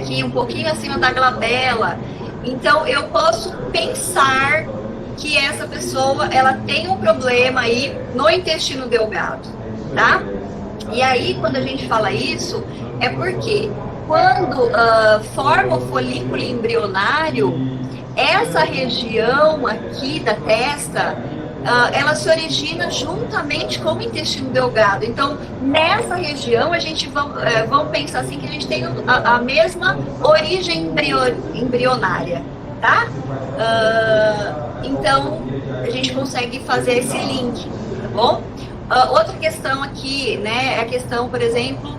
aqui, um pouquinho acima da glabela. Então, eu posso pensar que essa pessoa, ela tem um problema aí no intestino delgado, tá? E aí, quando a gente fala isso, é porque quando forma o folículo embrionário, essa região aqui da testa, ela se origina juntamente com o intestino delgado. Então, nessa região, a gente vamos pensar assim que a gente tem a mesma origem embrionária, tá? Então, a gente consegue fazer esse link, tá bom? Outra questão aqui, né, é a questão, por exemplo,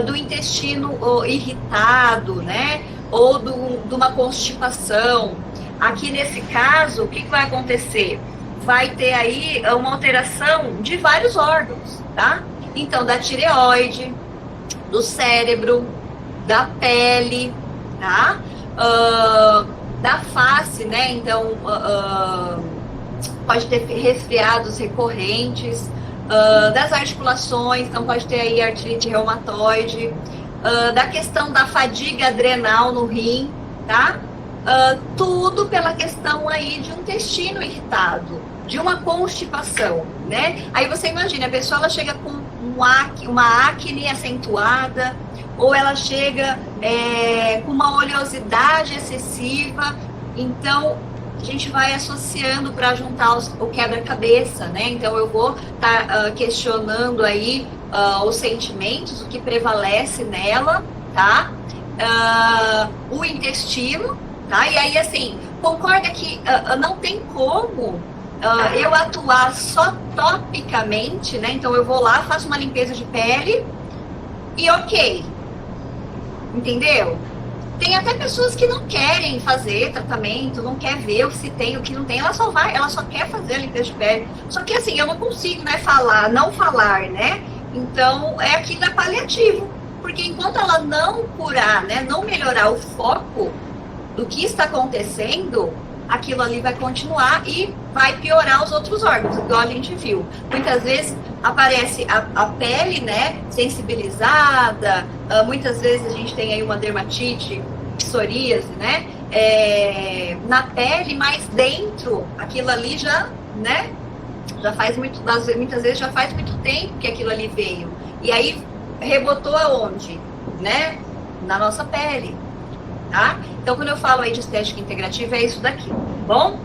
do intestino irritado, né, ou de uma constipação. Aqui nesse caso, o que vai acontecer? Vai ter aí uma alteração de vários órgãos, tá? Então, da tireoide, do cérebro, da pele, tá? Da face, né? Então, pode ter resfriados recorrentes, das articulações, então pode ter aí artrite reumatoide, da questão da fadiga adrenal no rim, tá? Tudo pela questão aí de um intestino irritado, de uma constipação, né? Aí você imagina, a pessoa ela chega com uma acne acentuada, ou ela chega com uma oleosidade excessiva. Então, a gente vai associando para juntar o quebra-cabeça, né? Então, eu vou estar questionando aí os sentimentos, o que prevalece nela, tá? O intestino, tá? E aí, assim, concorda que não tem como eu atuar só topicamente, né? Então, eu vou lá, faço uma limpeza de pele e ok. Entendeu? Tem até pessoas que não querem fazer tratamento, não quer ver o que se tem, o que não tem, ela só quer fazer a limpeza de pele. Só que assim, eu não consigo, né, não falar, né? Então, é aquilo é paliativo. Porque enquanto ela não curar, né, não melhorar o foco do que está acontecendo, aquilo ali vai continuar e vai piorar os outros órgãos, igual a gente viu. Muitas vezes aparece a pele, né, sensibilizada, muitas vezes a gente tem aí uma dermatite, psoríase, né, na pele, mas dentro, aquilo ali já, né, já faz muitas vezes já faz muito tempo que aquilo ali veio. E aí rebotou aonde? Né? Na nossa pele. Tá? Então, quando eu falo aí de estética integrativa, é isso daqui, tá bom?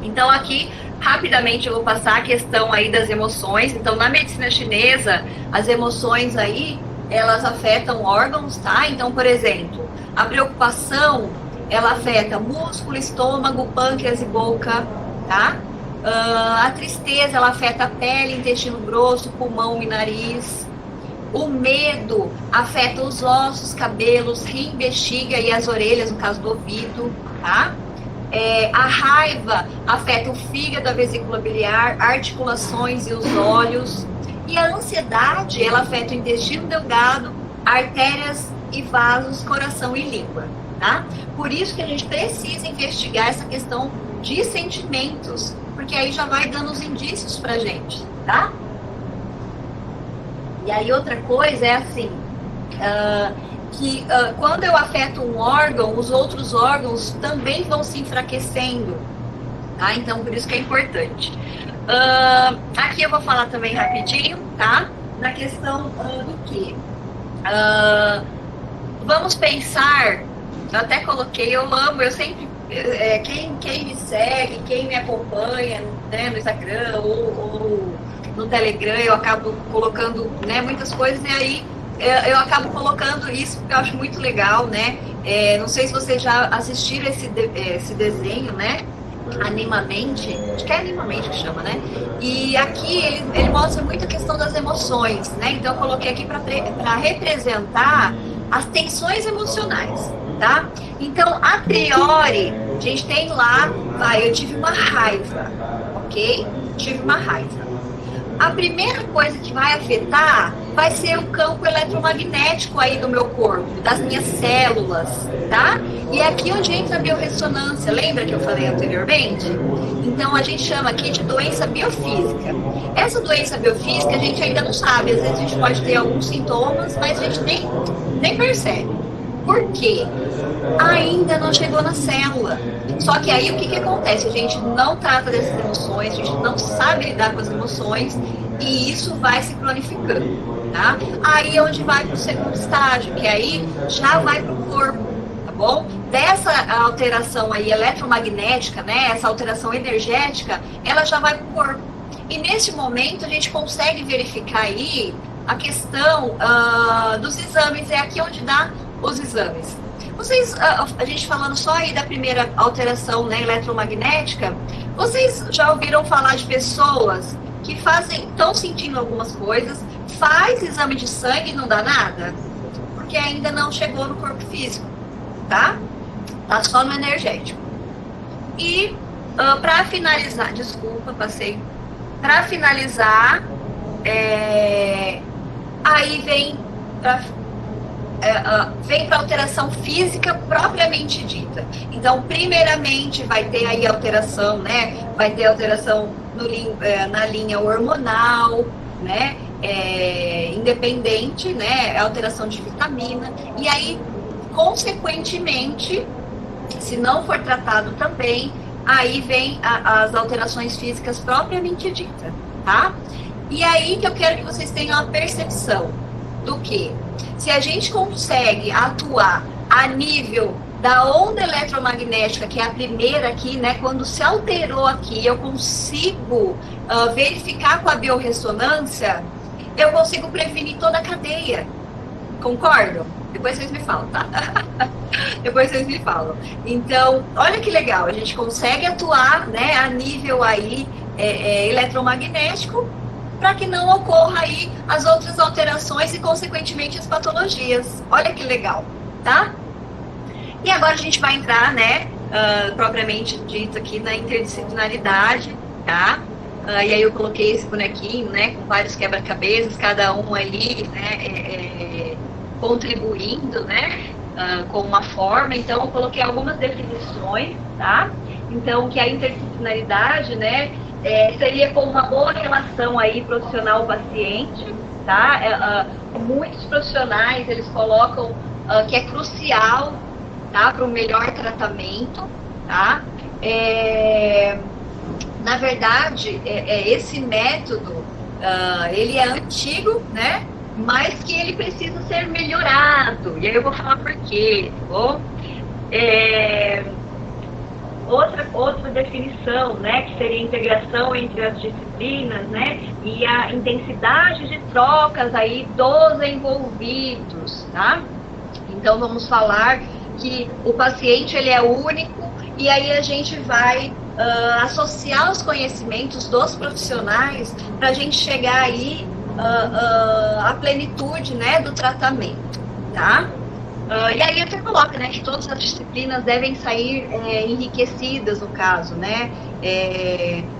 Então, aqui, rapidamente, eu vou passar a questão aí das emoções. Então, na medicina chinesa, as emoções aí, elas afetam órgãos, tá? Então, por exemplo, a preocupação, ela afeta músculo, estômago, pâncreas e boca, tá? A tristeza, ela afeta a pele, intestino grosso, pulmão e nariz. O medo afeta os ossos, cabelos, rim, bexiga e as orelhas, no caso do ouvido, tá? A raiva afeta o fígado, a vesícula biliar, articulações e os olhos. E a ansiedade, ela afeta o intestino delgado, artérias e vasos, coração e língua, tá? Por isso que a gente precisa investigar essa questão de sentimentos, porque aí já vai dando os indícios pra gente, tá? E aí outra coisa é assim, que quando eu afeto um órgão, os outros órgãos também vão se enfraquecendo, tá? Então, por isso que é importante. Aqui eu vou falar também rapidinho, tá? Na questão do quê? Vamos pensar, eu até coloquei, eu sempre, quem me segue, quem me acompanha, né, no Instagram ou no Telegram, eu acabo colocando, né, muitas coisas, e aí eu acabo colocando isso porque eu acho muito legal, né? Não sei se vocês já assistiram esse desenho, né? Animamente, acho que é Animamente que chama, né? E aqui ele mostra muito a questão das emoções, né? Então eu coloquei aqui para representar as tensões emocionais, tá? Então, a priori, a gente tem lá, eu tive uma raiva, ok? Tive uma raiva. A primeira coisa que vai afetar vai ser o campo eletromagnético aí do meu corpo, das minhas células, tá? E é aqui onde entra a biorressonância, lembra que eu falei anteriormente? Então, a gente chama aqui de doença biofísica. Essa doença biofísica a gente ainda não sabe, às vezes a gente pode ter alguns sintomas, mas a gente nem percebe, Por quê? Ainda não chegou na célula. Só que aí o que acontece? A gente não trata dessas emoções, a gente não sabe lidar com as emoções e isso vai se cronificando, tá? Aí é onde vai para o segundo estágio, que aí já vai para o corpo, tá bom? Dessa alteração aí eletromagnética, né? Essa alteração energética, ela já vai para o corpo. E nesse momento a gente consegue verificar aí a questão dos exames, é aqui onde dá os exames. Vocês, a gente falando só aí da primeira alteração, né, eletromagnética, vocês já ouviram falar de pessoas que estão sentindo algumas coisas, faz exame de sangue e não dá nada? Porque ainda não chegou no corpo físico, tá? Tá só no energético. E para finalizar, desculpa, passei. Para finalizar, aí vem para alteração física propriamente dita. Então, primeiramente, vai ter aí alteração, né? Vai ter alteração na linha hormonal, né? Independente, né? Alteração de vitamina. E aí, consequentemente, se não for tratado também, aí vem as alterações físicas propriamente ditas, tá? E aí que eu quero que vocês tenham a percepção do que se a gente consegue atuar a nível da onda eletromagnética, que é a primeira aqui, né, quando se alterou aqui, eu consigo verificar com a biorressonância, eu consigo prevenir toda a cadeia. Concordam? Depois vocês me falam, tá? Depois vocês me falam. Então, olha que legal, a gente consegue atuar, né, a nível aí eletromagnético, para que não ocorra aí as outras alterações e, consequentemente, as patologias. Olha que legal, tá? E agora a gente vai entrar, né, propriamente dito aqui na interdisciplinaridade, tá? E aí eu coloquei esse bonequinho, né, com vários quebra-cabeças, cada um ali, né, contribuindo, né, com uma forma. Então, eu coloquei algumas definições, tá? Então, que a interdisciplinaridade, né, seria com uma boa relação aí profissional-paciente, tá? Muitos profissionais, eles colocam que é crucial, tá, para o melhor tratamento, tá? Na verdade, esse método, ele é antigo, né? Mas que ele precisa ser melhorado. E aí eu vou falar por quê, tá bom? Outra definição, né, que seria a integração entre as disciplinas, né, e a intensidade de trocas aí dos envolvidos, tá? Então vamos falar que o paciente, ele é único, e aí a gente vai associar os conhecimentos dos profissionais para a gente chegar aí à plenitude, né, do tratamento, tá? E aí até coloca, né, que todas as disciplinas devem sair enriquecidas, no caso, né,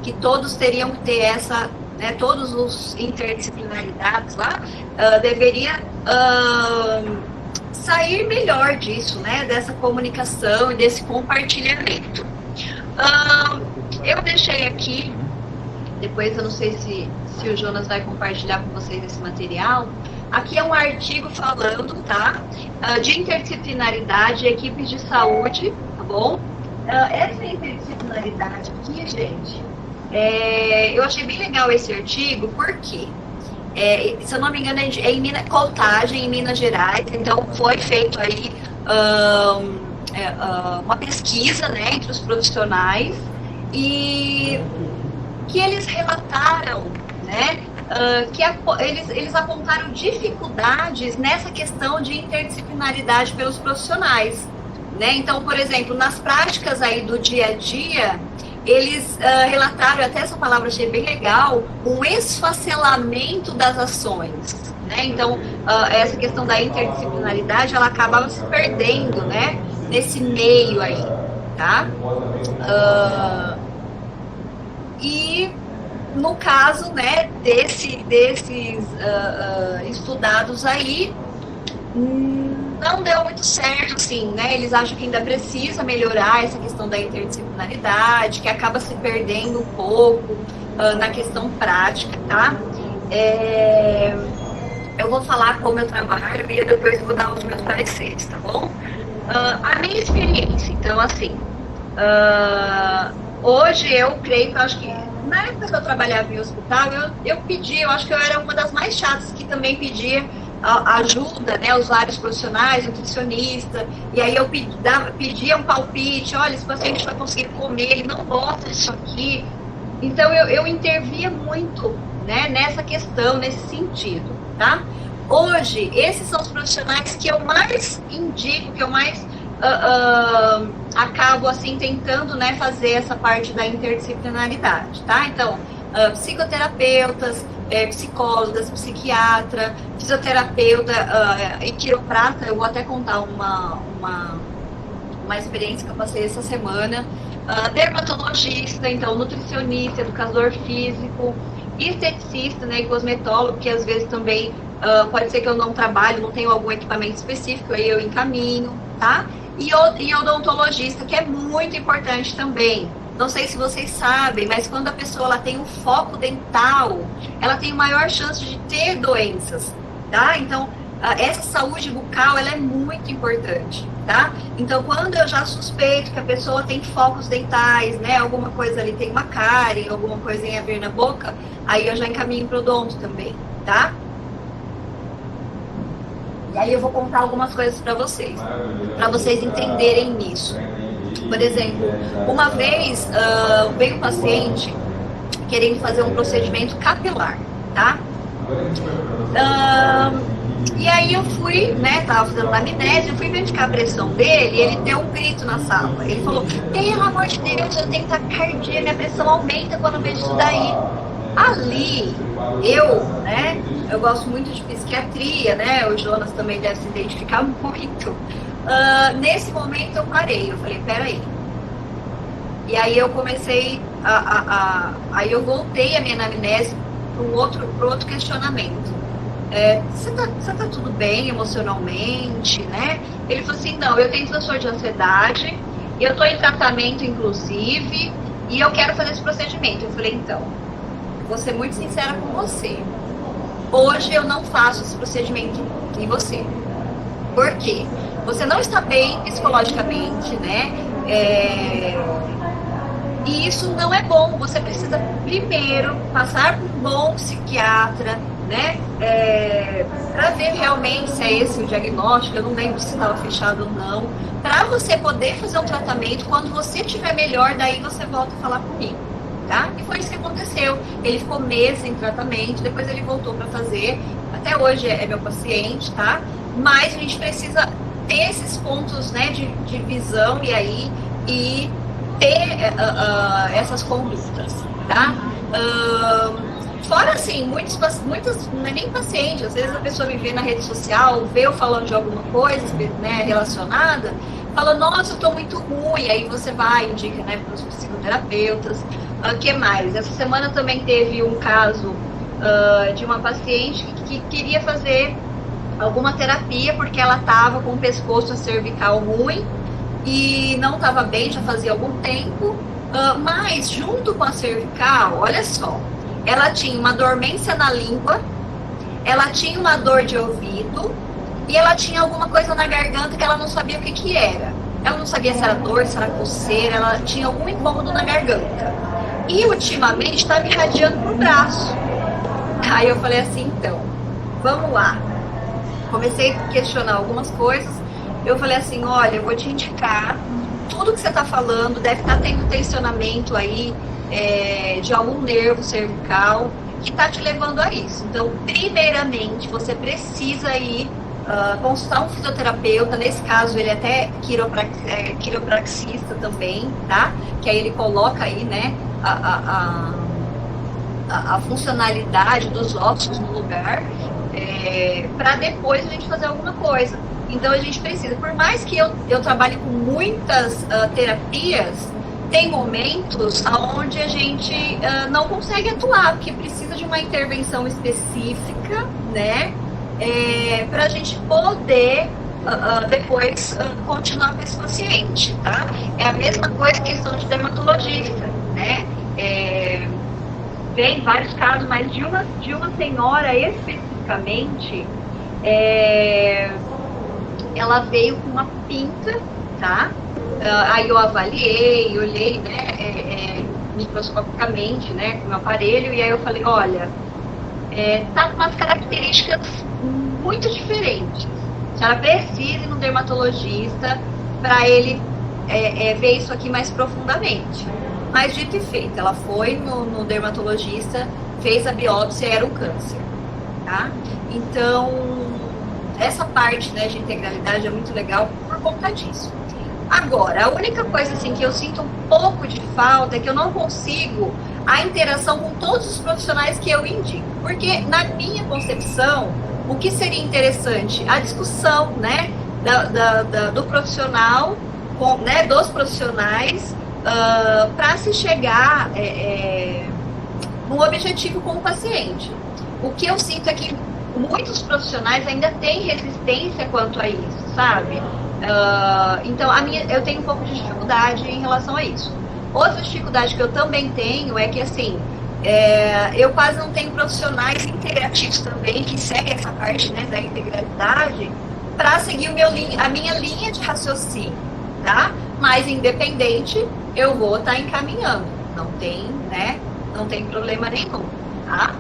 que todos teriam que ter essa, né, todos os interdisciplinaridades lá, deveria sair melhor disso, né, dessa comunicação e desse compartilhamento. Eu deixei aqui, depois eu não sei se o Jonas vai compartilhar com vocês esse material. Aqui é um artigo falando, tá, de interdisciplinaridade, equipes de saúde, tá bom? Essa interdisciplinaridade aqui, gente, eu achei bem legal esse artigo, porque, se eu não me engano, é em Contagem, em Minas Gerais. Então, foi feito aí uma pesquisa, né, entre os profissionais, e que eles relataram, né, que eles apontaram dificuldades nessa questão de interdisciplinaridade pelos profissionais, né? Então, por exemplo, nas práticas aí do dia a dia, eles relataram, até essa palavra achei bem legal, um esfacelamento das ações, né? Então, essa questão da interdisciplinaridade, ela acabava se perdendo, né, nesse meio aí, tá? E no caso, né, desses estudados aí, não deu muito certo, assim, né? Eles acham que ainda precisa melhorar essa questão da interdisciplinaridade, que acaba se perdendo um pouco na questão prática, tá? eu vou falar como eu trabalho e depois eu vou dar os meus pareceres, tá bom? A minha experiência, então, assim, hoje eu creio que eu acho que na época que eu trabalhava em hospital, eu pedi, eu acho que eu era uma das mais chatas que também pedia ajuda, né, os vários profissionais, nutricionista, e aí eu pedia um palpite, olha, esse paciente vai conseguir comer, ele não gosta disso aqui. Então eu intervia muito, né, nessa questão, nesse sentido, tá? Hoje, esses são os profissionais que eu mais indico, que eu mais acabo, assim, tentando, né, fazer essa parte da interdisciplinaridade, tá? Então, psicoterapeutas, psicólogas, psiquiatra, fisioterapeuta e quiroprata. Eu vou até contar uma experiência que eu passei essa semana. Dermatologista, então, nutricionista, educador físico, esteticista, né, e cosmetólogo, que às vezes também pode ser que eu não trabalhe, não tenho algum equipamento específico, aí eu encaminho, tá? E odontologista, que é muito importante também. Não sei se vocês sabem, mas quando a pessoa ela tem um foco dental, ela tem maior chance de ter doenças, tá? Então, essa saúde bucal, ela é muito importante, tá? Então, quando eu já suspeito que a pessoa tem focos dentais, né, alguma coisa ali, tem uma cárie, alguma coisinha a ver na boca, aí eu já encaminho para o odonto também, tá? E aí eu vou contar algumas coisas para vocês entenderem isso. Por exemplo, uma vez veio um paciente querendo fazer um procedimento capilar, tá? E aí eu fui, né, tava fazendo anamnese, eu fui verificar a pressão dele e ele deu um grito na sala. Ele falou, pelo amor de Deus, eu tenho taquicardia, minha pressão aumenta quando eu vejo isso daí. Ali, eu gosto muito de psiquiatria, né, o Jonas também deve se identificar muito. Nesse momento eu parei, eu falei, peraí. E aí eu comecei aí eu voltei a minha anamnese para outro questionamento. Você tá tudo bem emocionalmente, né? Ele falou assim, não, eu tenho transtorno de ansiedade, eu estou em tratamento inclusive, e eu quero fazer esse procedimento. Eu falei, então, vou ser muito sincera com você. Hoje eu não faço esse procedimento em você. Por quê? Você não está bem psicologicamente, né? E isso não é bom. Você precisa primeiro passar por um bom psiquiatra, né? Para ver realmente se é esse o diagnóstico. Eu não lembro se estava fechado ou não. Para você poder fazer um tratamento, quando você estiver melhor, daí você volta a falar comigo, tá? E foi isso que aconteceu. Ele ficou meses em tratamento, depois ele voltou para fazer. Até hoje é meu paciente, tá? Mas a gente precisa ter esses pontos, né, de visão e ter essas condutas, tá? Fora assim, muitas, não é nem paciente, às vezes a pessoa me vê na rede social, vê eu falando de alguma coisa, né, relacionada, fala, nossa, eu tô muito ruim, aí você vai, indica, né, para os psicoterapeutas. Que mais? Essa semana também teve um caso de uma paciente que queria fazer alguma terapia porque ela estava com o pescoço cervical ruim e não estava bem, já fazia algum tempo, mas junto com a cervical, olha só, ela tinha uma dormência na língua, ela tinha uma dor de ouvido e ela tinha alguma coisa na garganta que ela não sabia o que era. Ela não sabia se era dor, se era coceira, ela tinha algum incômodo na garganta. E ultimamente estava irradiando pro braço. Aí eu falei assim, então, vamos lá. Comecei a questionar algumas coisas. Eu falei assim, olha, eu vou te indicar, tudo que você está falando deve estar tendo tensionamento aí de algum nervo cervical que está te levando a isso. Então, primeiramente, você precisa ir consultar um fisioterapeuta, nesse caso ele é até quiropraxista também, tá? Que aí ele coloca aí, né, a funcionalidade dos ossos no lugar, para depois a gente fazer alguma coisa. Então a gente precisa, por mais que eu trabalhe com muitas terapias, tem momentos onde a gente não consegue atuar, porque precisa de uma intervenção específica, né? Para a gente poder depois continuar com esse paciente, tá? É a mesma coisa que questão de dermatologista, né? Tem vários casos, mas de uma senhora especificamente microscopicamente, ela veio com uma pinta, tá? Aí eu avaliei, olhei, né, microscopicamente, né, com o aparelho, e aí eu falei, olha, tá com umas características muito diferentes. A senhora precisa ir no dermatologista para ele ver isso aqui mais profundamente. Mas dito e feito, ela foi no dermatologista, fez a biópsia, era um câncer, tá? Então, essa parte, né, de integralidade é muito legal por conta disso. Agora, a única coisa assim que eu sinto um pouco de falta é que eu não consigo a interação com todos os profissionais que eu indico. Porque, na minha concepção, o que seria interessante? A discussão, né, do profissional, né, dos profissionais, para se chegar no objetivo com o paciente. O que eu sinto é que muitos profissionais ainda têm resistência quanto a isso, sabe? Então, eu tenho um pouco de dificuldade em relação a isso. Outra dificuldade que eu também tenho é que, assim, eu quase não tenho profissionais integrativos também que seguem essa parte, né, da integralidade para seguir a minha linha de raciocínio, tá? Mas, independente, eu vou estar encaminhando. Não tem, né, não tem problema nenhum, tá?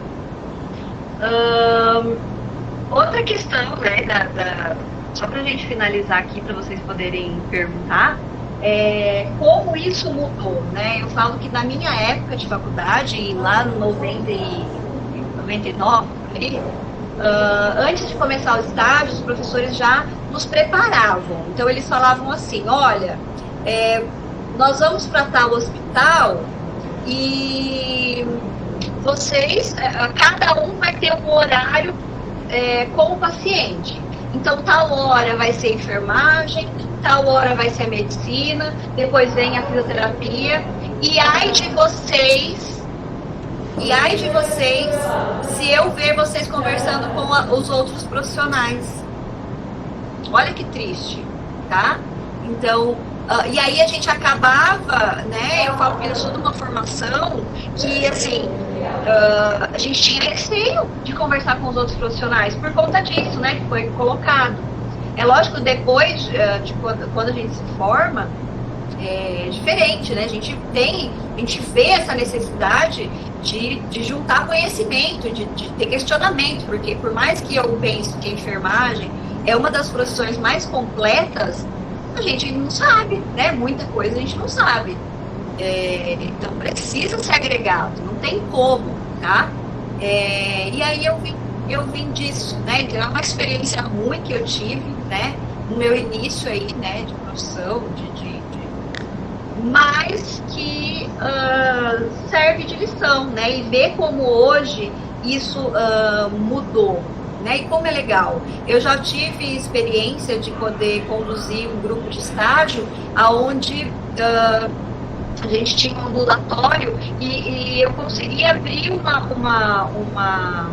Outra questão, né, só para a gente finalizar aqui, para vocês poderem perguntar, como isso mudou, né? Eu falo que na minha época de faculdade, lá no 90 e 99, antes de começar o estágio, os professores já nos preparavam. Então, eles falavam assim, olha, nós vamos para tal hospital e vocês, cada um vai ter um horário com o paciente. Então, tal hora vai ser enfermagem, tal hora vai ser a medicina, depois vem a fisioterapia. E ai de vocês, se eu ver vocês conversando com os outros profissionais. Olha que triste, tá? Então, e aí a gente acabava, né? Eu falo que eu sou de uma formação que, assim, a gente tinha receio de conversar com os outros profissionais por conta disso, né? Que foi colocado. É lógico, depois de quando a gente se forma, é diferente, né? A gente vê essa necessidade de juntar conhecimento, de ter questionamento, porque por mais que eu pense que a enfermagem é uma das profissões mais completas, a gente não sabe, né? Muita coisa a gente não sabe. Então precisa ser agregado, não tem como, tá? E aí eu vim disso, né? Então é uma experiência ruim que eu tive, né? No meu início aí, né? De profissão, mas que serve de lição, né? E ver como hoje isso mudou, né? E como é legal. Eu já tive experiência de poder conduzir um grupo de estágio aonde a gente tinha um ambulatório e eu conseguia abrir uma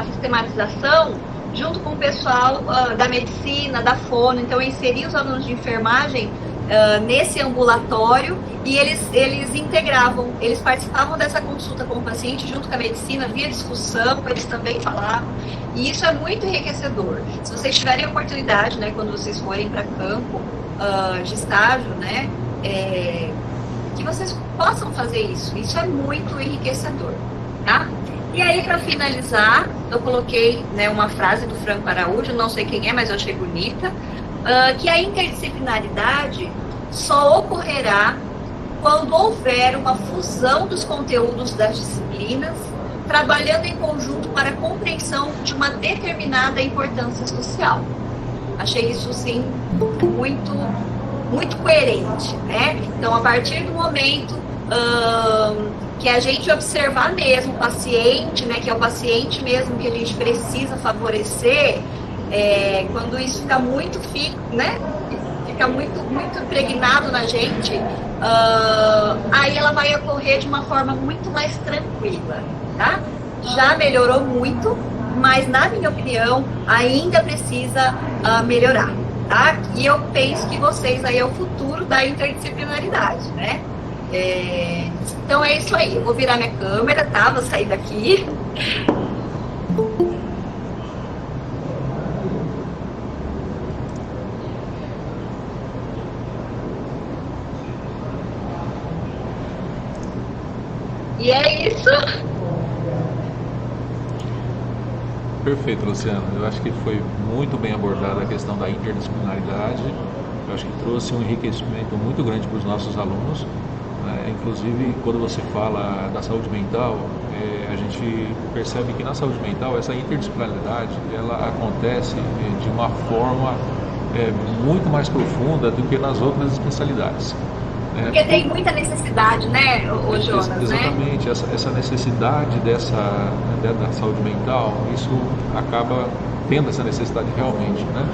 sistematização junto com o pessoal da medicina, da fono. Então eu inseri os alunos de enfermagem nesse ambulatório e eles integravam, eles participavam dessa consulta com o paciente junto com a medicina, via discussão, eles também falavam, e isso é muito enriquecedor. Se vocês tiverem a oportunidade, né, quando vocês forem para campo de estágio, né, que vocês possam fazer isso é muito enriquecedor, tá? E aí, para finalizar, eu coloquei, né, uma frase do Franco Araújo, não sei quem é, mas eu achei bonita, que a interdisciplinaridade só ocorrerá quando houver uma fusão dos conteúdos das disciplinas, trabalhando em conjunto para a compreensão de uma determinada importância social. Achei isso, sim, muito coerente, né? Então, a partir do momento que a gente observar mesmo o paciente, né, que é o paciente mesmo que a gente precisa favorecer, quando isso fica muito né, fica muito impregnado na gente, aí ela vai ocorrer de uma forma muito mais tranquila, tá? Já melhorou muito, mas na minha opinião ainda precisa melhorar, tá? E eu penso que vocês aí é o futuro da interdisciplinaridade, né? Então é isso aí, eu vou virar minha câmera, tá? Vou sair daqui. E é isso. Perfeito, Luciano. Eu acho que foi muito bem abordada a questão da interdisciplinaridade. Eu acho que trouxe um enriquecimento muito grande para os nossos alunos, né? Inclusive, quando você fala da saúde mental, a gente percebe que na saúde mental essa interdisciplinaridade ela acontece de uma forma muito mais profunda do que nas outras especialidades. Porque tem muita necessidade, né, o Jonas, exatamente, né? essa necessidade da saúde mental, isso acaba tendo essa necessidade realmente, né?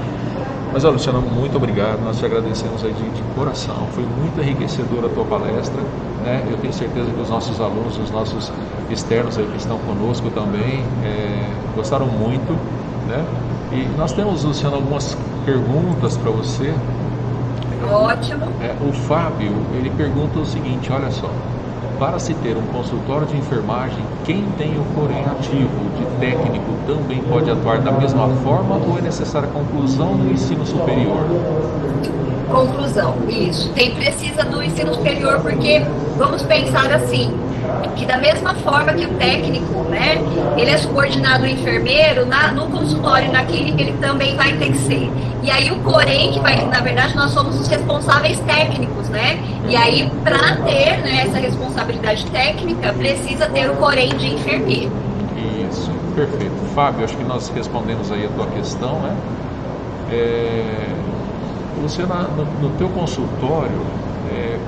Mas, olha, Luciano, muito obrigado, nós te agradecemos aí de coração, foi muito enriquecedora a tua palestra, né? Eu tenho certeza que os nossos alunos, os nossos externos aí que estão conosco também, gostaram muito, né? E nós temos, Luciano, algumas perguntas para você. Ótimo. O Fábio, ele pergunta o seguinte, olha só, para se ter um consultório de enfermagem, quem tem o Corém ativo de técnico também pode atuar da mesma forma ou é necessária a conclusão do ensino superior? Conclusão, isso. Precisa do ensino superior porque vamos pensar assim, que da mesma forma que o técnico, né, ele é subordinado ao enfermeiro, no consultório, na clínica, ele também vai ter que ser. E aí o Corém, que vai, na verdade, nós somos os responsáveis técnicos, né? E aí, para ter, né, essa responsabilidade técnica, precisa ter o Corém de enfermeiro. Isso, perfeito. Fábio, acho que nós respondemos aí a tua questão, né? Luciana, no teu consultório,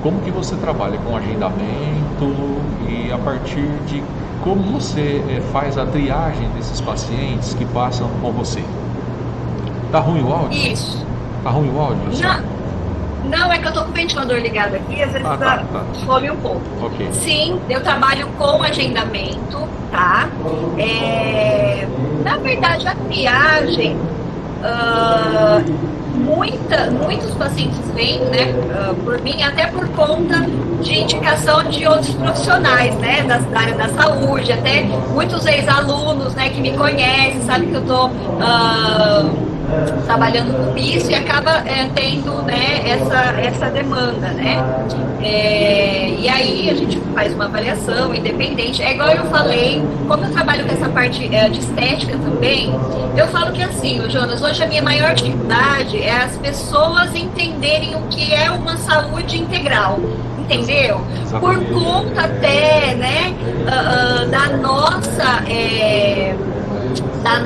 como que você trabalha com agendamento e a partir de como você faz a triagem desses pacientes que passam com você? Tá ruim o áudio? Isso. Tá ruim o áudio, Luciana? Não, é que eu tô com o ventilador ligado aqui, às vezes some um pouco. Okay. Sim, eu trabalho com agendamento, tá? Na verdade, a triagem, muitos pacientes vêm, né, por mim, até por conta de indicação de outros profissionais, né, da área da saúde, até muitos ex-alunos, né, que me conhecem, sabem que eu tô trabalhando com isso e acaba tendo, né, essa demanda, né? E aí a gente faz uma avaliação independente. É igual eu falei, como eu trabalho com essa parte de estética também, eu falo que assim, Jonas, hoje a minha maior dificuldade é as pessoas entenderem o que é uma saúde integral. Entendeu? Por conta até, né, da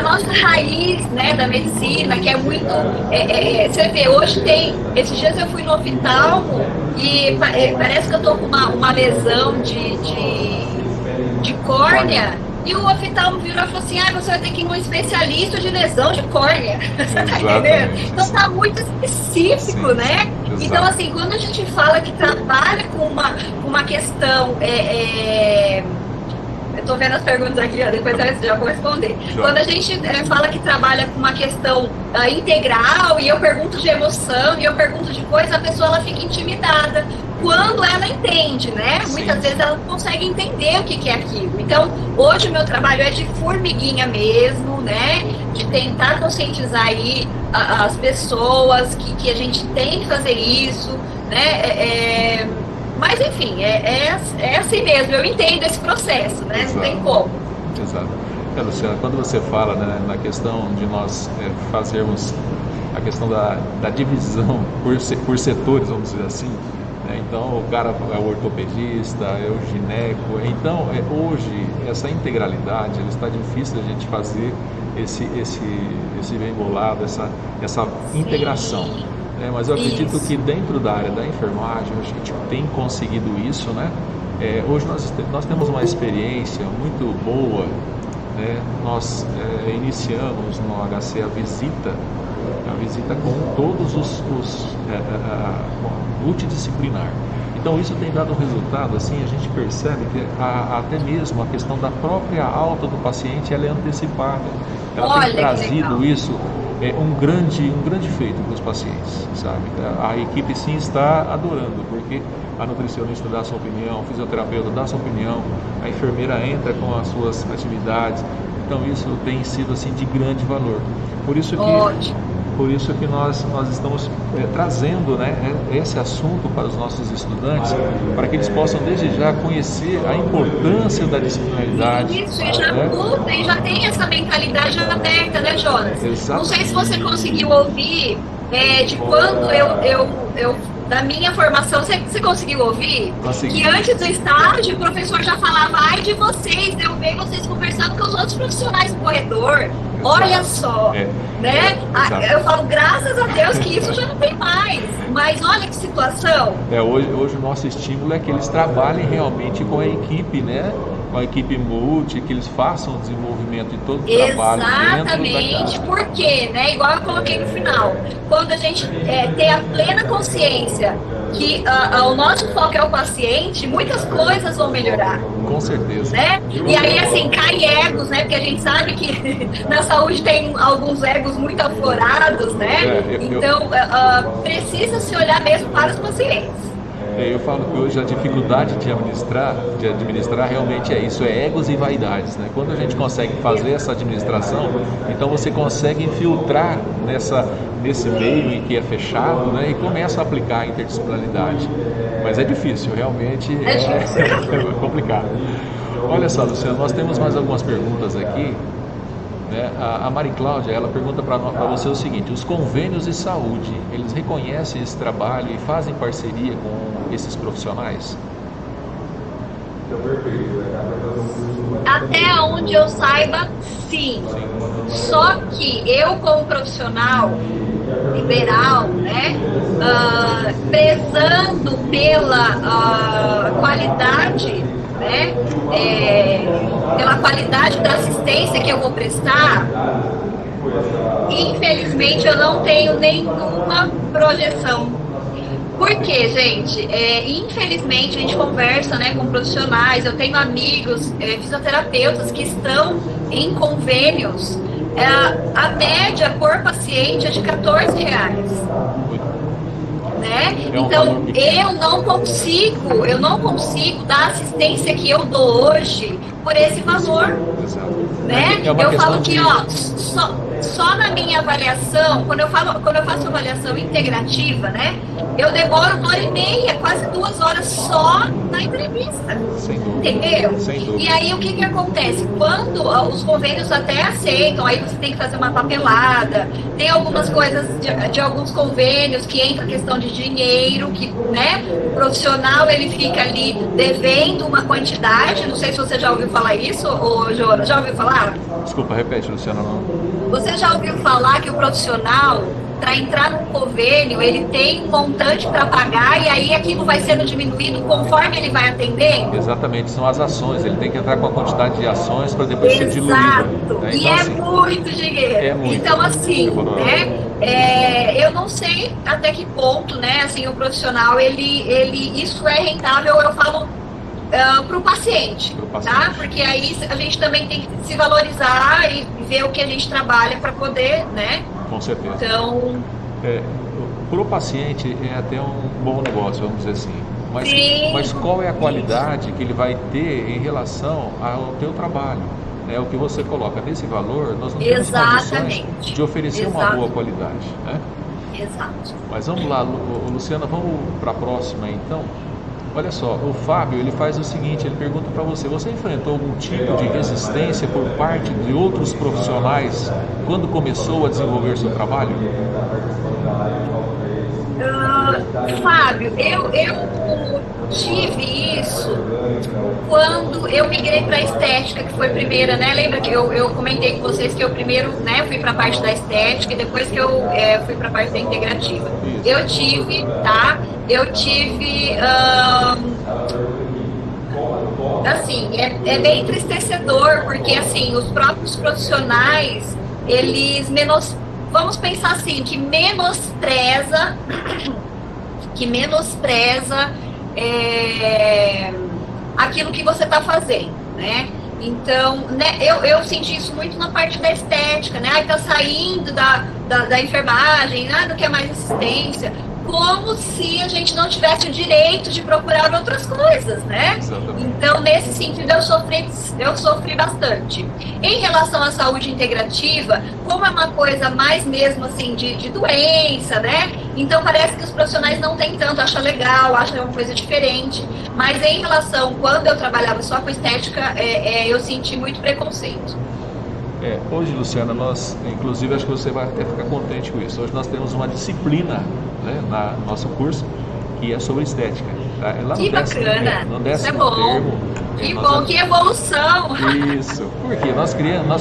nossa raiz, né, da medicina, que é muito. Você vê, hoje esses dias eu fui no oftalmo e parece que eu tô com uma lesão de córnea. E o oftalmo virou e falou assim, você vai ter que ir num especialista de lesão de córnea. Você tá entendendo? Então tá muito específico, sim, né? Exato. Então, assim, quando a gente fala que trabalha com uma questão... eu tô vendo as perguntas aqui, depois eu já vou responder. Já. Quando a gente fala que trabalha com uma questão integral, e eu pergunto de emoção, e eu pergunto de coisa, a pessoa ela fica intimidada. Quando ela entende, né? Sim. Muitas vezes ela não consegue entender o que é aquilo. Então, hoje o meu trabalho é de formiguinha mesmo, né? De tentar conscientizar aí as pessoas que a gente tem que fazer isso, né? Mas, enfim, é assim mesmo. Eu entendo esse processo, né? Exato. Não tem como. Exato. Luciana, quando você fala, né, na questão de nós fazermos a questão da divisão por setores, vamos dizer assim, então o cara é o ortopedista, é o gineco, então hoje essa integralidade ela está difícil da gente fazer esse bem bolado, essa integração, né? Mas eu acredito que dentro da área da enfermagem a gente tem conseguido isso, né? Hoje nós temos uma experiência muito boa, né? Nós iniciamos no HC a visita com todos os multidisciplinar. Então isso tem dado resultado, assim, a gente percebe que até mesmo a questão da própria alta do paciente ela é antecipada. Ela tem trazido isso, um grande feito para os pacientes, sabe? A equipe sim está adorando, porque a nutricionista dá a sua opinião, o fisioterapeuta dá a sua opinião, a enfermeira entra com as suas atividades. Então isso tem sido assim de grande valor. Por isso que por isso que nós estamos trazendo, né, esse assunto para os nossos estudantes, para que eles possam desde já conhecer a importância da disciplinaridade. Isso, e já lutem, já tem essa mentalidade aberta, né, Jonas? Exatamente. Não sei se você conseguiu ouvir de quando eu da minha formação, você conseguiu ouvir? Consegui. Que antes do estágio, o professor já falava, ai de vocês, eu vejo vocês conversando com os outros profissionais do corredor. Exato. Olha só, né? Eu falo, graças a Deus que isso já não tem mais. Mas olha que situação. Hoje o nosso estímulo é que eles trabalhem realmente com a equipe, né? Com a equipe multi, que eles façam o desenvolvimento de todo o trabalho dentro da casa. Exatamente, porque, né, igual eu coloquei no final, quando a gente tem a plena consciência que o nosso foco é o paciente, muitas coisas vão melhorar. Com certeza. Né? E aí, assim, cai egos, né? Porque a gente sabe que na saúde tem alguns egos muito aflorados, né? Então, precisa se olhar mesmo para os pacientes. Eu falo que hoje a dificuldade de administrar realmente é isso, é egos e vaidades, né? Quando a gente consegue fazer essa administração, então você consegue infiltrar nesse meio em que é fechado, né? E começa a aplicar a interdisciplinaridade. Mas é difícil, realmente é complicado. Olha só, Luciano, nós temos mais algumas perguntas aqui. Né? A Mari Cláudia, ela pergunta para você o seguinte: os convênios de saúde, eles reconhecem esse trabalho e fazem parceria com esses profissionais? Até onde eu saiba, sim. Só que eu, como profissional liberal, né, prezando pela qualidade, né, pela qualidade da assistência que eu vou prestar, infelizmente eu não tenho nenhuma projeção. Por quê, gente? Infelizmente a gente conversa, né, com profissionais, eu tenho amigos fisioterapeutas que estão em convênios, a média por paciente é de R$14. Né? Então, eu não consigo dar a assistência que eu dou hoje por esse valor. Né? Eu falo que só na minha avaliação, quando eu faço avaliação integrativa, né, eu demoro 1h30, quase 2 horas só na entrevista. Entendeu? E aí o que acontece? Quando os convênios até aceitam, aí você tem que fazer uma papelada, tem algumas coisas de alguns convênios que entra a questão de dinheiro, que, né, o profissional ele fica ali devendo uma quantidade, não sei se você já ouviu falar isso, ou Jonas, já ouviu falar? Desculpa, repete, Luciana. Você já ouviu falar que o profissional, para entrar no convênio, ele tem um montante para pagar e aí aquilo vai sendo diminuído conforme ele vai atendendo? Exatamente, são as ações, ele tem que entrar com a quantidade de ações para depois ser diluído. Exato, Né? E então, assim, muito dinheiro. Então, assim, né, eu não sei até que ponto, né, assim, o profissional, isso é rentável, eu falo, para o paciente, tá? Porque aí a gente também tem que se valorizar e ver o que a gente trabalha para poder, né? Com certeza. Então, para o paciente é até um bom negócio, vamos dizer assim. Mas qual é a qualidade que ele vai ter em relação ao teu trabalho? O que você coloca nesse valor, nós não temos condições de oferecer uma boa qualidade, né? Exato. Mas vamos lá, Luciana, vamos para a próxima então. Olha só, o Fábio, ele faz o seguinte, ele pergunta para você: você enfrentou algum tipo de resistência por parte de outros profissionais quando começou a desenvolver seu trabalho? Fábio, eu tive isso quando eu migrei para a estética, que foi a primeira, né? Lembra que eu comentei com vocês que eu primeiro, né, fui para a parte da estética e depois que eu fui para a parte da integrativa. Eu tive, assim, é bem entristecedor, porque assim, os próprios profissionais, eles vamos pensar assim, que menospreza aquilo que você está fazendo, né? Então, né, eu senti isso muito na parte da estética, né? Tá saindo da enfermagem, não quer mais assistência. como se a gente não tivesse o direito de procurar outras coisas, né? Exatamente. Então, nesse sentido, eu sofri bastante. Em relação à saúde integrativa, como é uma coisa mais mesmo assim de doença, né? Então parece que os profissionais não têm tanto, acham legal, acham uma coisa diferente. Mas em relação, quando eu trabalhava só com estética, eu senti muito preconceito. Hoje, Luciana, nós, inclusive, acho que você vai até ficar contente com isso. Hoje nós temos uma disciplina, né, no nosso curso, que é sobre estética. Tá? Lá Que bacana! No décimo Isso é bom. termo, Que bom, que evolução! Isso, porque nós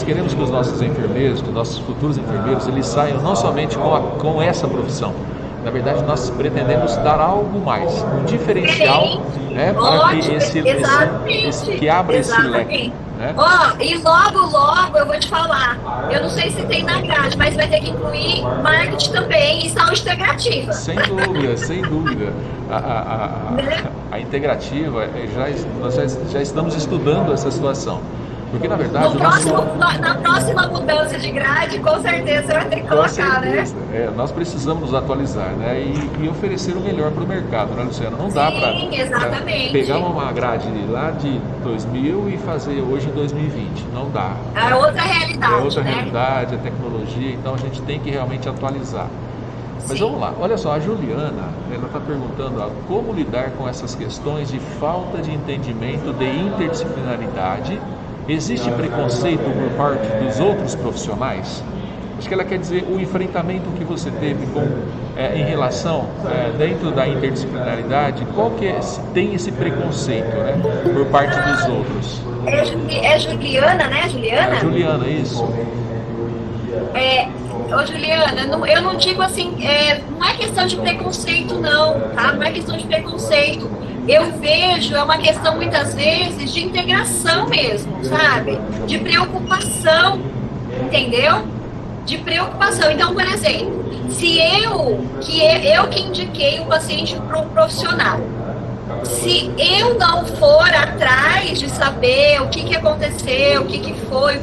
queremos que os nossos enfermeiros, que os nossos futuros enfermeiros, eles saiam não somente com essa profissão. Na verdade, nós pretendemos dar algo mais, um diferencial, né, para que abra esse leque. Né? E logo eu vou te falar, eu não sei se tem na grade, mas vai ter que incluir marketing também e saúde integrativa. Sem dúvida. A integrativa, nós já estamos estudando essa situação. Porque, na verdade... Na próxima mudança de grade, com certeza vai ter que colocar, né? Nós precisamos nos atualizar, né? E oferecer o melhor para o mercado, né, Luciana? Não dá para pegar uma grade lá de 2000 e fazer hoje em 2020. Não dá. É outra realidade, realidade, a tecnologia. Então, a gente tem que realmente atualizar. Mas vamos lá, olha só, a Juliana, ela está perguntando como lidar com essas questões de falta de entendimento de interdisciplinaridade. Existe preconceito por parte dos outros profissionais? Acho que ela quer dizer o enfrentamento que você teve em relação, dentro da interdisciplinaridade, qual que se tem esse preconceito, né, por parte dos outros? É Juliana, né, Juliana? Juliana, isso. Juliana, eu não digo assim, não é questão de preconceito não, tá? Não é questão de preconceito. Eu vejo, é uma questão muitas vezes de integração mesmo, sabe? De preocupação, entendeu? De preocupação. Então, por exemplo, se eu que indiquei o paciente para um profissional, se eu não for atrás de saber o que aconteceu, o que foi,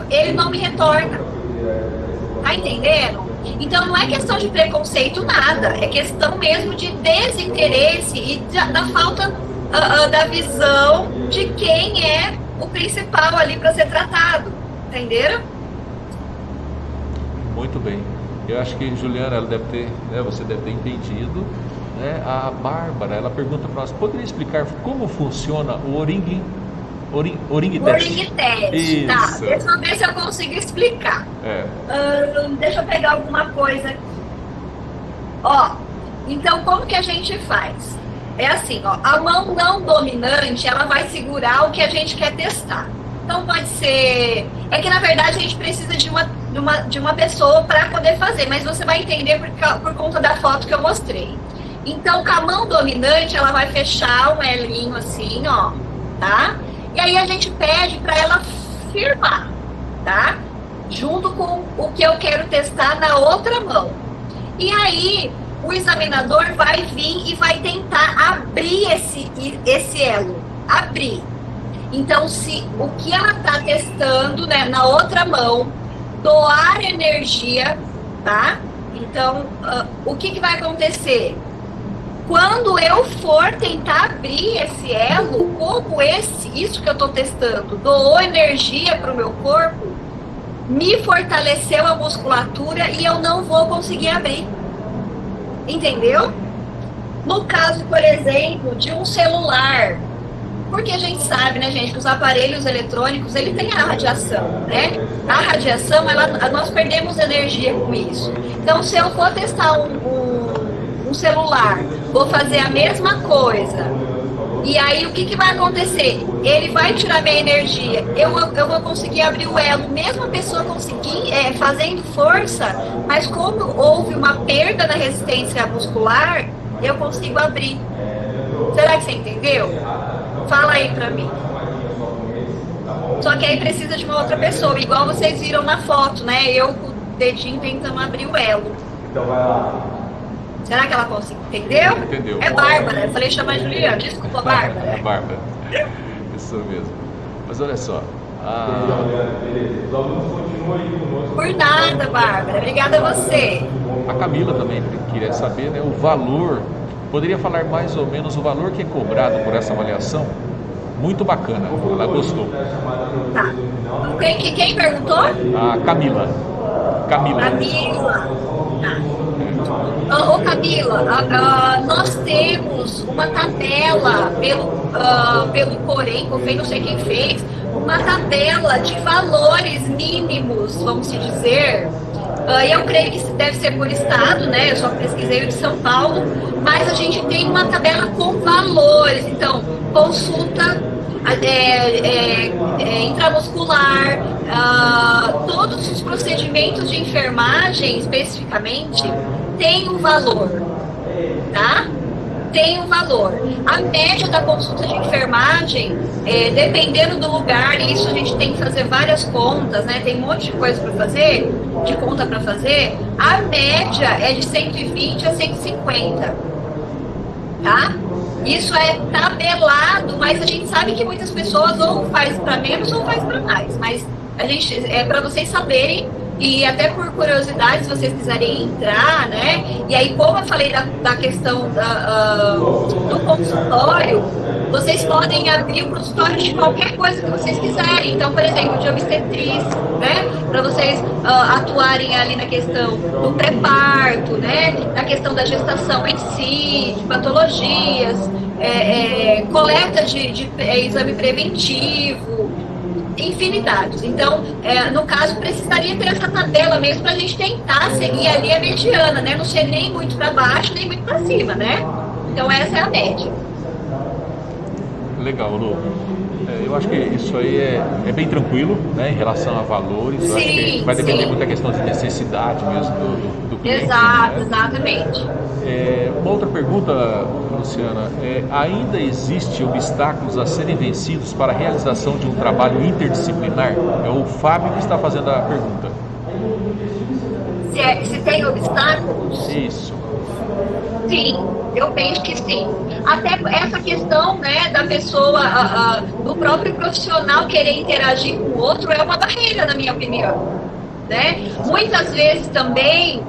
ele não me retorna. Tá entendendo? Então não é questão de preconceito nada, é questão mesmo de desinteresse e da falta da visão de quem é o principal ali para ser tratado, entenderam? Muito bem. Eu acho que Juliana, ela deve ter, né, você deve ter entendido, né? A Bárbara, ela pergunta para nós, poderia explicar como funciona o Oring Test? Isso. Tá, deixa eu ver se eu consigo explicar. Deixa eu pegar alguma coisa aqui. Então como que a gente faz? É assim, a mão não dominante, ela vai segurar o que a gente quer testar. Então pode ser... É que na verdade a gente precisa de uma pessoa para poder fazer, mas você vai entender por conta da foto que eu mostrei. Então com a mão dominante, ela vai fechar um elinho assim, tá? E aí a gente pede para ela firmar, tá? Junto com o que eu quero testar na outra mão. E aí o examinador vai vir e vai tentar abrir esse elo, abrir. Então, se o que ela está testando, né, na outra mão, doar energia, tá? Então, o que vai acontecer? Quando eu for tentar abrir esse elo, como isso que eu estou testando doou energia para o meu corpo, me fortaleceu a musculatura e eu não vou conseguir abrir. Entendeu? No caso, por exemplo, de um celular, porque a gente sabe, né, gente, que os aparelhos eletrônicos, ele tem a radiação, né? A radiação, nós perdemos energia com isso. Então, se eu for testar um celular, vou fazer a mesma coisa, e aí o que vai acontecer? Ele vai tirar minha energia, eu vou conseguir abrir o elo, mesmo a pessoa conseguir, fazendo força, mas como houve uma perda na resistência muscular, eu consigo abrir. Será que você entendeu? Fala aí pra mim. Só que aí precisa de uma outra pessoa, igual vocês viram na foto, né? Eu com o dedinho tentando abrir o elo. Então vai lá. Será que ela conseguiu? Entendeu? Entendeu. É Bárbara. Eu falei chamar Juliana. Desculpa, Bárbara. É Bárbara. Isso mesmo. Mas olha só. Por nada, Bárbara. Obrigada a você. A Camila também queria saber, né, o valor, poderia falar mais ou menos o valor que é cobrado por essa avaliação? Muito bacana, ela gostou. Tá. Quem perguntou? A Camila. Camila. Tá. Ô Camila, nós temos uma tabela pelo COFEI, não sei quem fez, uma tabela de valores mínimos, vamos se dizer. Eu creio que deve ser por estado, né? Eu só pesquisei o de São Paulo, mas a gente tem uma tabela com valores. Então, consulta intramuscular, todos os procedimentos de enfermagem, especificamente, tem um valor, tá? Tem um valor. A média da consulta de enfermagem, dependendo do lugar, e isso a gente tem que fazer várias contas, né? Tem um monte de coisa para fazer, de conta para fazer. A média é de 120 a 150, tá? Isso é tabelado, mas a gente sabe que muitas pessoas ou faz para menos ou faz para mais. Mas a gente para vocês saberem. E até por curiosidade, se vocês quiserem entrar, né? E aí, como eu falei da questão do consultório, vocês podem abrir o consultório de qualquer coisa que vocês quiserem. Então, por exemplo, de obstetriz, né? Para vocês atuarem ali na questão do pré-parto, né? Na questão da gestação em si, de patologias, coleta de exame preventivo, infinidades. Então, no caso, precisaria ter essa tabela mesmo para a gente tentar seguir ali a mediana, né? Não ser nem muito para baixo, nem muito para cima, né? Então, essa é a média. Legal, Lu. Eu acho que isso aí é bem tranquilo, né? Em relação a valores. Eu acho que vai depender muito da questão de necessidade mesmo do cliente. Exato, né? Exatamente. Uma outra pergunta, Luciana, ainda existe obstáculos a serem vencidos para a realização de um trabalho interdisciplinar? É o Fábio que está fazendo a pergunta. Se tem obstáculos? Isso. Sim, eu penso que sim. Até essa questão, né, da pessoa, do próprio profissional querer interagir com o outro é uma barreira, na minha opinião. Né? Muitas vezes também,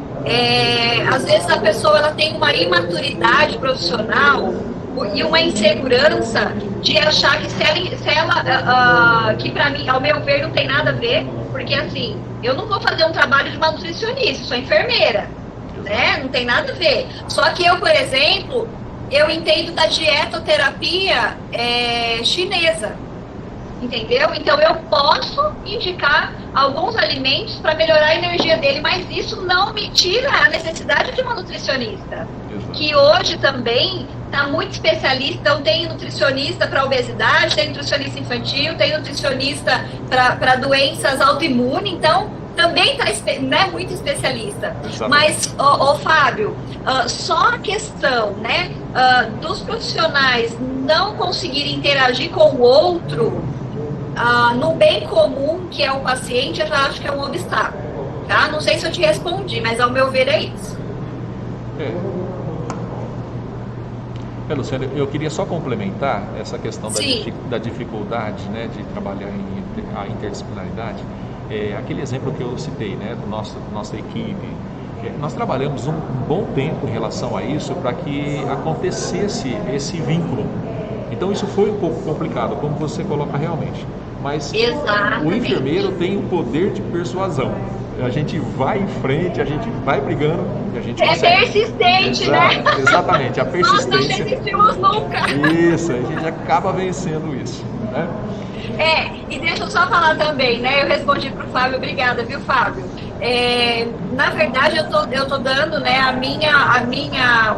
às vezes a pessoa ela tem uma imaturidade profissional e uma insegurança de achar que se ela que para mim, ao meu ver, não tem nada a ver, porque assim, eu não vou fazer um trabalho de uma nutricionista, sou enfermeira, né? Não tem nada a ver. Só que eu, por exemplo, eu entendo da dietoterapia chinesa. Entendeu? Então eu posso indicar alguns alimentos para melhorar a energia dele, mas isso não me tira a necessidade de uma nutricionista. Exato. Que hoje também está muito especialista. Então tem nutricionista para obesidade, tem nutricionista infantil, tem nutricionista para doenças autoimunes, então também está muito especialista. Exato. Mas, Fábio, só a questão, né, dos profissionais não conseguirem interagir com o outro no bem comum, que é o paciente, eu já acho que é um obstáculo, tá? Não sei se eu te respondi, mas ao meu ver é isso. Luciana, eu queria só complementar essa questão da dificuldade, né, de trabalhar a interdisciplinaridade. Aquele exemplo que eu citei, né, nossa equipe. Nós trabalhamos um bom tempo em relação a isso para que acontecesse esse vínculo. Então isso foi um pouco complicado, como você coloca realmente. Mas o enfermeiro tem o poder de persuasão. A gente vai em frente, a gente vai brigando e a gente consegue. Persistente, né? Exatamente, a persistência. Nós não desistimos nunca. Isso, a gente acaba vencendo isso, né? E deixa eu só falar também, né? Eu respondi pro Fábio, obrigada, viu, Fábio? Na verdade, eu tô dando, né,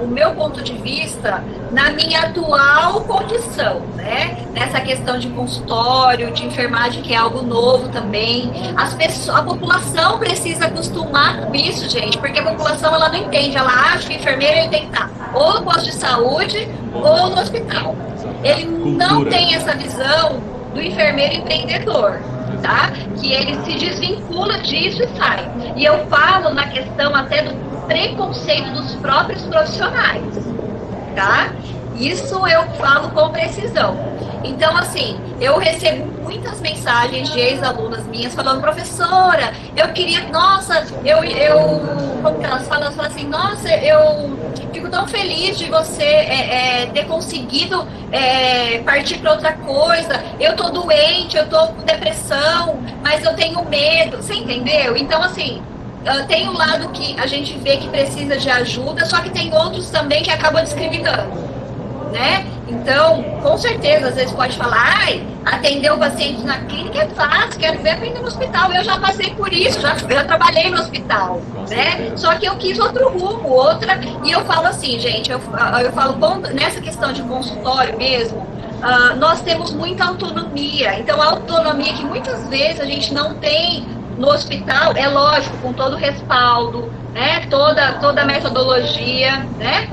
o meu ponto de vista na minha atual condição, né? Nessa questão de consultório, de enfermagem, que é algo novo também. A população precisa acostumar com isso, gente, porque a população ela não entende, ela acha que o enfermeiro ele tem que estar ou no posto de saúde ou no hospital. Ele não tem essa visão do enfermeiro empreendedor, tá? Que ele se desvincula disso e sai. E eu falo na questão até do preconceito dos próprios profissionais, tá? Isso eu falo com precisão. Então, assim, eu recebo muitas mensagens de ex-alunas minhas falando, professora, eu queria, nossa, como que elas falam assim, nossa, eu fico tão feliz de você ter conseguido partir para outra coisa, eu tô doente, eu tô com depressão, mas eu tenho medo, você entendeu? Então, assim, tem um lado que a gente vê que precisa de ajuda, só que tem outros também que acabam discriminando, né? Então, com certeza, às vezes pode falar, ai, atender o paciente na clínica é fácil, quero ver aprender no hospital. Eu já passei por isso, já trabalhei no hospital, né? Só que eu quis outro rumo, e eu falo assim, gente, eu falo, bom, nessa questão de consultório mesmo, nós temos muita autonomia. Então, a autonomia que muitas vezes a gente não tem no hospital, é lógico, com todo o respaldo, né? Toda a metodologia, né?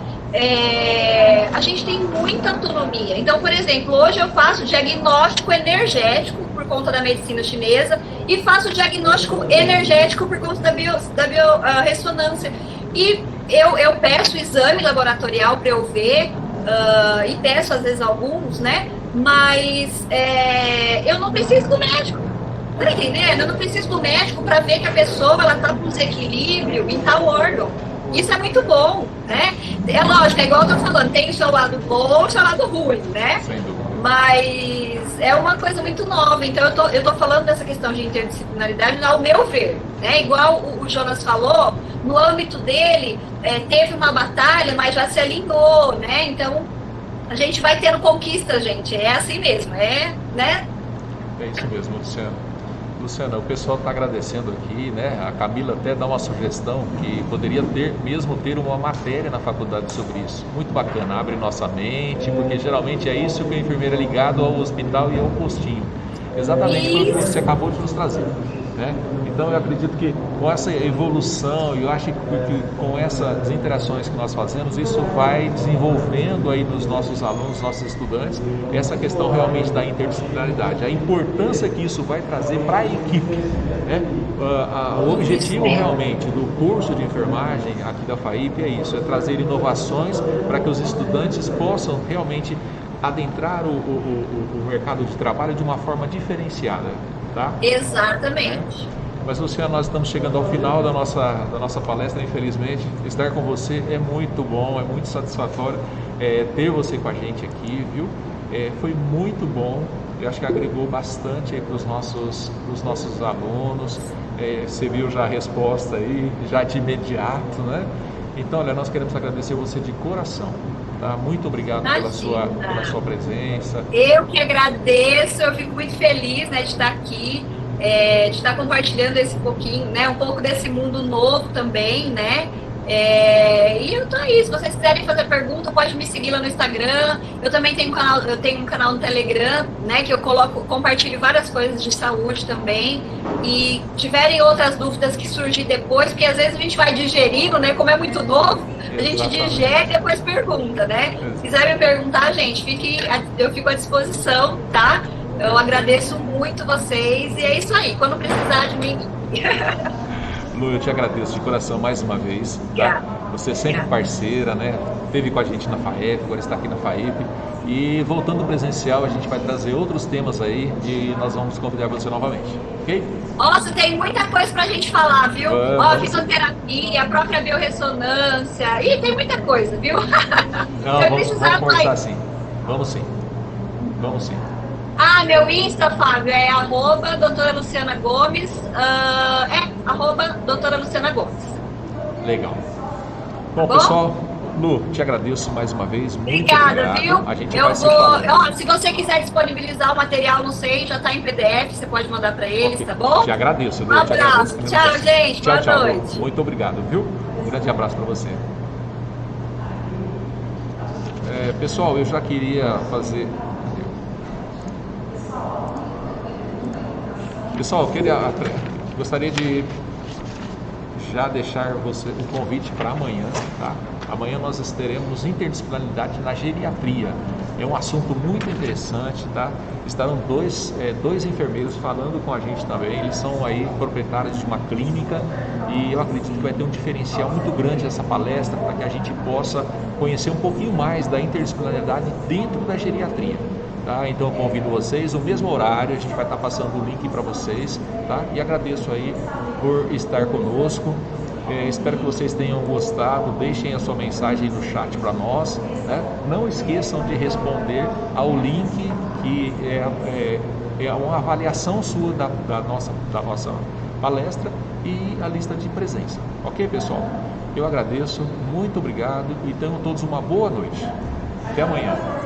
A gente tem muita autonomia. Então, por exemplo, hoje eu faço diagnóstico energético por conta da medicina chinesa e faço diagnóstico energético por conta da biorressonância. E eu peço exame laboratorial para eu ver, e peço às vezes alguns, né? Mas eu não preciso do médico. Tá entendendo? Eu não preciso do médico para ver que a pessoa está com desequilíbrio em tal órgão. Isso é muito bom, né? É lógico, é igual eu tô falando, tem o seu lado bom e o seu lado ruim, né? Sem dúvida. Mas é uma coisa muito nova, então eu tô falando dessa questão de interdisciplinaridade ao meu ver, né? Igual o Jonas falou, no âmbito dele, teve uma batalha, mas já se alinhou, né? Então, a gente vai tendo conquista, gente, é assim mesmo, né? É isso mesmo, Luciano. Luciana, o pessoal está agradecendo aqui, né? A Camila até dá uma sugestão que poderia ter uma matéria na faculdade sobre isso. Muito bacana, abre nossa mente, porque geralmente é isso que o enfermeiro é ligado ao hospital e ao postinho. Exatamente o que você acabou de nos trazer, né? Então eu acredito que com essa evolução, eu acho que com essas interações que nós fazemos, isso vai desenvolvendo aí nos nossos alunos, nossos estudantes, essa questão realmente da interdisciplinaridade, a importância que isso vai trazer para a equipe, né? O objetivo realmente do curso de enfermagem aqui da FAIP é isso, é trazer inovações para que os estudantes possam realmente adentrar o mercado de trabalho de uma forma diferenciada, tá? Exatamente. Mas, Luciano, nós estamos chegando ao final da nossa palestra, infelizmente. Estar com você é muito bom, é muito satisfatório ter você com a gente aqui, viu? Foi muito bom, eu acho que agregou bastante para os nossos alunos. Você viu já a resposta aí, já de imediato, né? Então, olha, nós queremos agradecer você de coração. Tá? Muito obrigado pela sua presença. Eu que agradeço, eu fico muito feliz, né, de estar aqui, de estar compartilhando esse pouquinho, né, um pouco desse mundo novo também, né? E eu tô aí, se vocês quiserem fazer pergunta, pode me seguir lá no Instagram. Eu também tenho um canal no Telegram, né, que eu compartilho várias coisas de saúde também. E tiverem outras dúvidas que surgir depois, porque às vezes a gente vai digerindo, né, como é muito novo, a gente digere e depois pergunta, né? Se quiser me perguntar, gente, eu fico à disposição, tá? Eu agradeço muito vocês e é isso aí, quando precisar de mim. Lu, eu te agradeço de coração mais uma vez, tá? Você é sempre parceira, né? Esteve com a gente na FAEP, agora está aqui na FAEP. E voltando presencial, a gente vai trazer outros temas aí e nós vamos convidar você novamente, ok? Nossa, tem muita coisa pra gente falar, viu? Fisioterapia, a própria biorressonância, e tem muita coisa, viu? Não, vamos conversar sim. Vamos sim. Meu Insta, Fábio, é @doutora Luciana Gomes. @doutora Luciana Gomes. Legal. Bom, pessoal, Lu, te agradeço mais uma vez. Muito obrigada, obrigado. viu? A gente vai se falando. Se você quiser disponibilizar o material, não sei, já está em PDF, você pode mandar para eles, tá bom? Te agradeço. Um abraço. Tchau, gente. Boa noite. Lu. Muito obrigado, viu? Um grande abraço para você. Pessoal, eu já queria fazer... Pessoal, gostaria de já deixar você um convite para amanhã, tá? Amanhã nós teremos interdisciplinaridade na geriatria. É um assunto muito interessante, tá? Estarão dois enfermeiros falando com a gente também. Eles são aí proprietários de uma clínica e eu acredito que vai ter um diferencial muito grande essa palestra para que a gente possa conhecer um pouquinho mais da interdisciplinaridade dentro da geriatria. tá? Então eu convido vocês, o mesmo horário, a gente vai estar passando o link para vocês, tá? E agradeço aí por estar conosco. Espero que vocês tenham gostado. Deixem a sua mensagem no chat para nós, né? Não esqueçam de responder ao link que é uma avaliação sua da nossa palestra e a lista de presença. Ok, pessoal? Eu agradeço, muito obrigado e tenham todos uma boa noite. Até amanhã.